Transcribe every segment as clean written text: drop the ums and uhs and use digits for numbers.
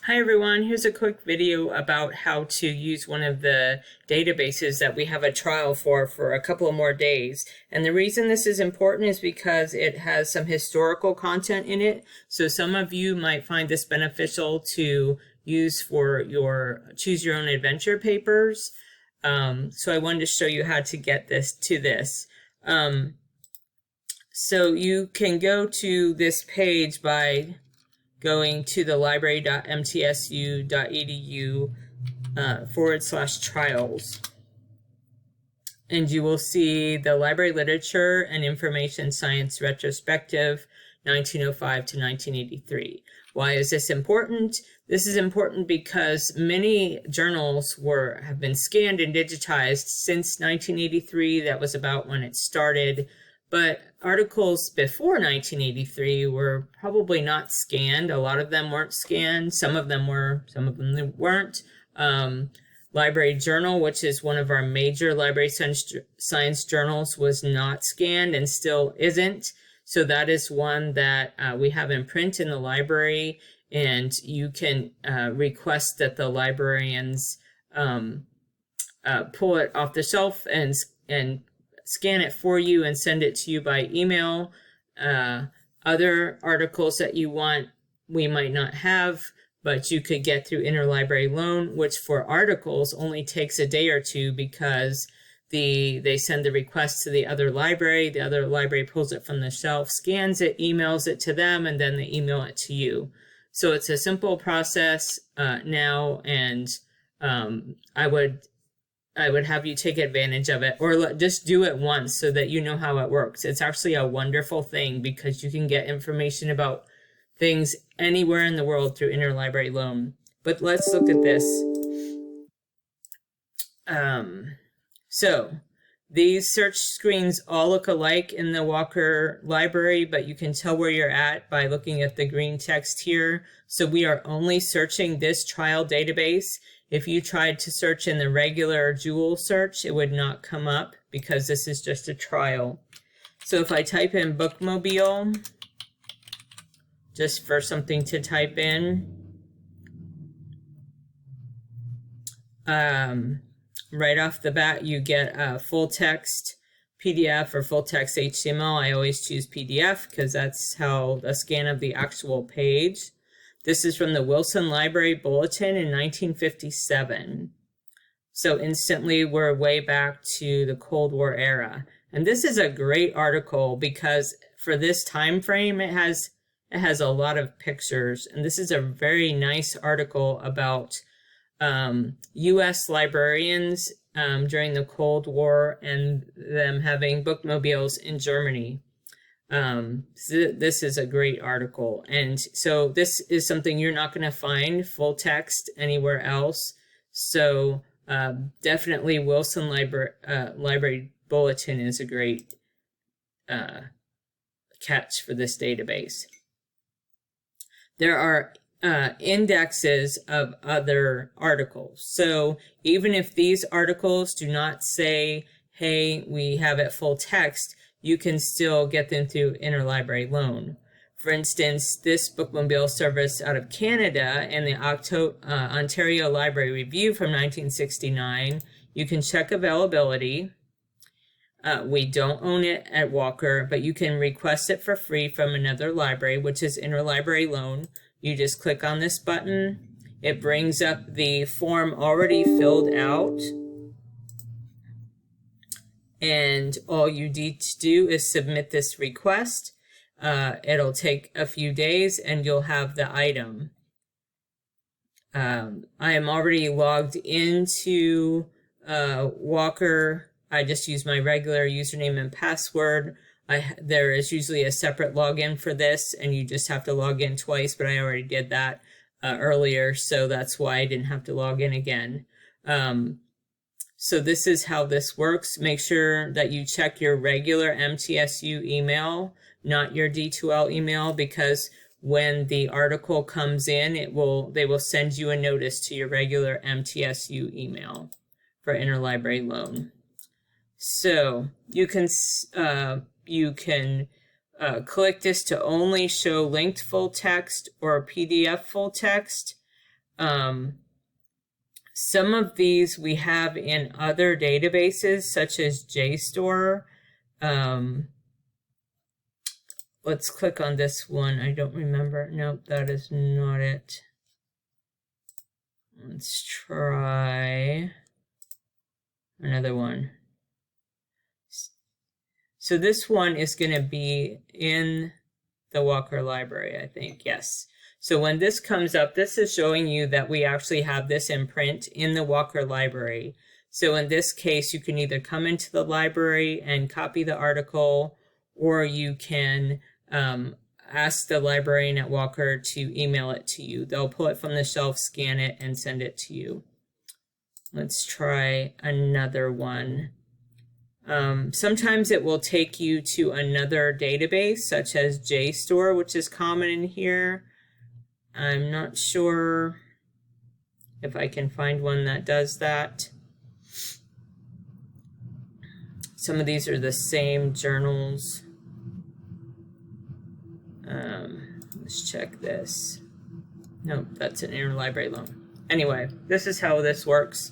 Hi everyone, here's a quick video about how to use one of the databases that we have a trial for a couple of more days. And the reason this is important is because it has some historical content in it. So some of you might find this beneficial to use for your choose your own adventure papers. So I wanted to show you how to get this to this. So you can go to this page by going to the library.mtsu.edu /trials. And you will see the Library Literature and Information Science Retrospective 1905 to 1983. Why is this important? This is important because many journals have been scanned and digitized since 1983. That was about when it started. But articles before 1983 were probably not scanned. A lot of them weren't scanned. Some of them were, some of them weren't. Library Journal, which is one of our major library science journals, was not scanned and still isn't. So that is one that we have in print in the library, and you can request that the librarians pull it off the shelf and scan it for you and send it to you by email. Other articles that you want, we might not have, but you could get through interlibrary loan, which for articles only takes a day or two because they send the request to the other library pulls it from the shelf, scans it, emails it to them, and then they email it to you. So it's a simple process now, and I would have you take advantage of it, or just do it once so that you know how it works. It's actually a wonderful thing because you can get information about things anywhere in the world through interlibrary loan. But let's look at this. So these search screens all look alike in the Walker Library, but you can tell where you're at by looking at the green text here. So we are only searching this trial database. If you tried to search in the regular Jewel search, it would not come up because this is just a trial. So if I type in bookmobile, just for something to type in, right off the bat, you get a full text PDF or full text HTML. I always choose PDF because that's how the scan of the actual page. This is from the Wilson Library Bulletin in 1957. So instantly we're way back to the Cold War era. And this is a great article because for this time frame, it has a lot of pictures. And this is a very nice article about U.S. librarians during the Cold War and them having bookmobiles in Germany. This is a great article. And so this is something you're not going to find full text anywhere else. So definitely Wilson Library Bulletin is a great catch for this database. There are indexes of other articles. So even if these articles do not say, hey, we have it full text, you can still get them through interlibrary loan. For instance, this bookmobile service out of Canada and the Ontario Library Review from 1969, you can check availability. We don't own it at Walker, but you can request it for free from another library, which is interlibrary loan. You just click on this button. It brings up the form already filled out. And all you need to do is submit this request. It'll take a few days and you'll have the item. I am already logged into Walker. I just use my regular username and password. There is usually a separate login for this, and you just have to log in twice, but I already did that earlier, so that's why I didn't have to log in again. So this is how this works. Make sure that you check your regular MTSU email, not your D2L email, because when the article comes in, they will send you a notice to your regular MTSU email for interlibrary loan. So you can click this to only show linked full text or PDF full text. Some of these we have in other databases, such as JSTOR. Let's click on this one. I don't remember. Nope, that is not it. Let's try another one. So this one is going to be in the Walker Library, I think. Yes. So when this comes up, this is showing you that we actually have this in print in the Walker Library. So in this case, you can either come into the library and copy the article, or you can ask the librarian at Walker to email it to you. They'll pull it from the shelf, scan it, and send it to you. Let's try another one. Sometimes it will take you to another database, such as JSTOR, which is common in here. I'm not sure if I can find one that does that. Some of these are the same journals. Let's check this. Nope, that's an interlibrary loan. Anyway, this is how this works.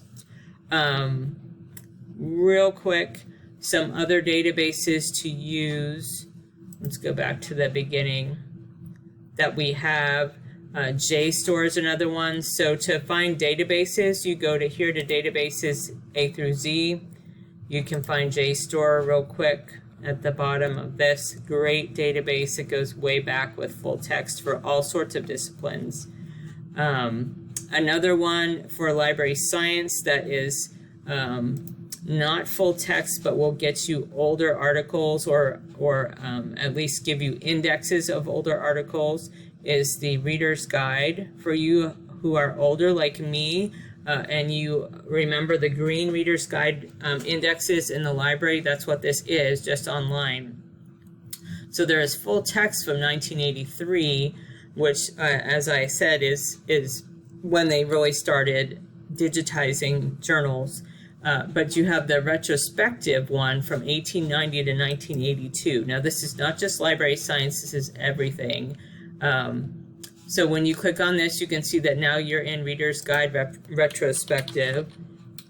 Real quick, some other databases to use. Let's go back to the beginning that we have. JSTOR is another one. So to find databases, you go to here to databases A through Z. You can find JSTOR real quick at the bottom of this. Great database. It goes way back with full text for all sorts of disciplines. Another one for library science that is not full text, but will get you older articles or at least give you indexes of older articles, is the Reader's Guide. For you who are older like me, and you remember the green Reader's Guide indexes in the library, that's what this is, just online. So there is full text from 1983, which, as I said, is when they really started digitizing journals. But you have the retrospective one from 1890 to 1982. Now, this is not just library science, this is everything. So when you click on this, you can see that now you're in Reader's Guide Retrospective.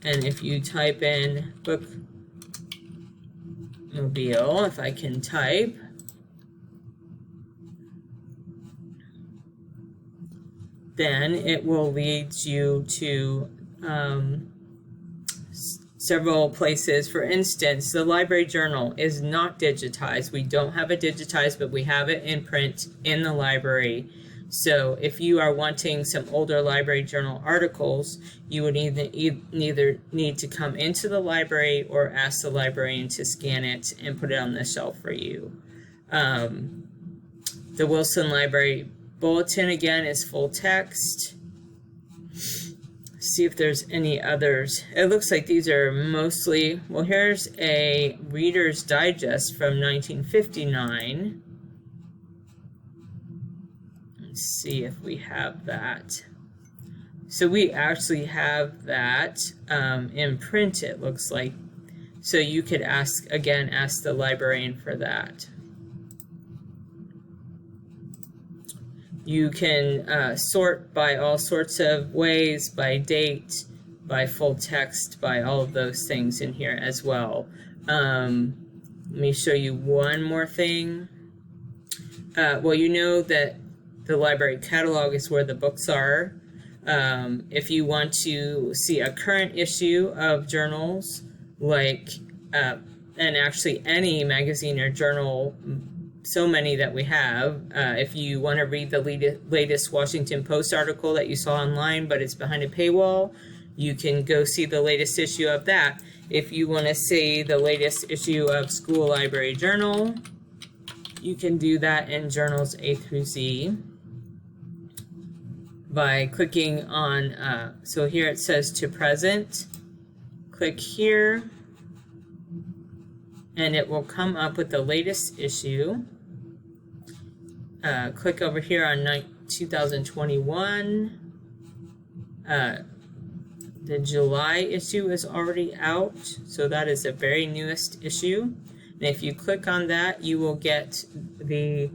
And if you type in bookmobile, if I can type, then it will lead you to several places. For instance, the library journal is not digitized. We don't have it digitized, but we have it in print in the library. So if you are wanting some older library journal articles, you would either need to come into the library or ask the librarian to scan it and put it on the shelf for you. The Wilson Library Bulletin, again, is full text. See if there's any others. It looks like these are mostly, well, here's a Reader's Digest from 1959. Let's see if we have that. So we actually have that in print, it looks like. So you could ask the librarian for that. You can sort by all sorts of ways, by date, by full text, by all of those things in here as well. Let me show you one more thing. Well, you know that the library catalog is where the books are. If you want to see a current issue of journals, like, and actually any magazine or journal, so many that we have. If you want to read the latest Washington Post article that you saw online, but it's behind a paywall, you can go see the latest issue of that. If you want to see the latest issue of School Library Journal, you can do that in Journals A through Z by clicking on, so here it says to present. Click here, and it will come up with the latest issue. Click over here on 2021. The July issue is already out, so that is the very newest issue. And if you click on that, you will get the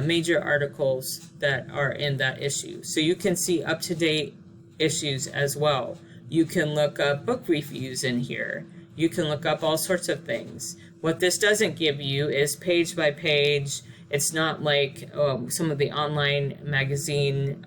major articles that are in that issue. So you can see up-to-date issues as well. You can look up book reviews in here. You can look up all sorts of things. What this doesn't give you is page by page. It's not like some of the online magazine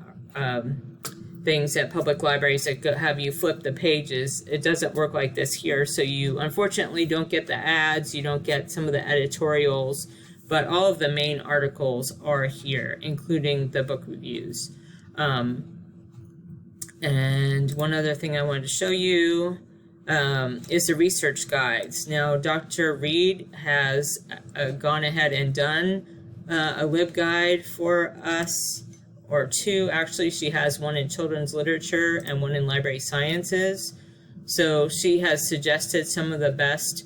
things at public libraries that have you flip the pages. It doesn't work like this here. So you unfortunately don't get the ads. You don't get some of the editorials, but all of the main articles are here, including the book reviews. And one other thing I wanted to show you is the research guides. Now, Dr. Reed has gone ahead and done a LibGuide for us, or two actually. She has one in children's literature and one in library sciences. So she has suggested some of the best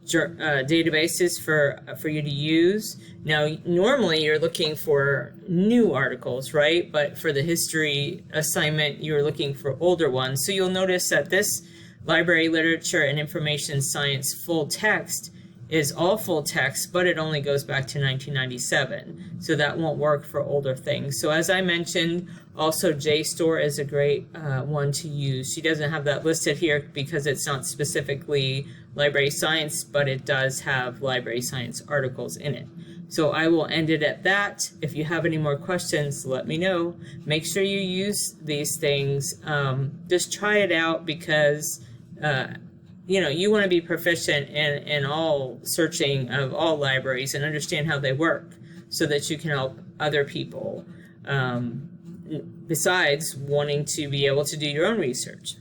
databases for you to use. Now, normally you're looking for new articles, right? But for the history assignment, you're looking for older ones. So you'll notice that this library literature and information science full text is all full text, but it only goes back to 1997. So that won't work for older things. So as I mentioned, also JSTOR is a great one to use. She doesn't have that listed here because it's not specifically library science, but it does have library science articles in it. So I will end it at that. If you have any more questions, let me know. Make sure you use these things. Just try it out because you want to be proficient in all searching of all libraries and understand how they work so that you can help other people, besides wanting to be able to do your own research.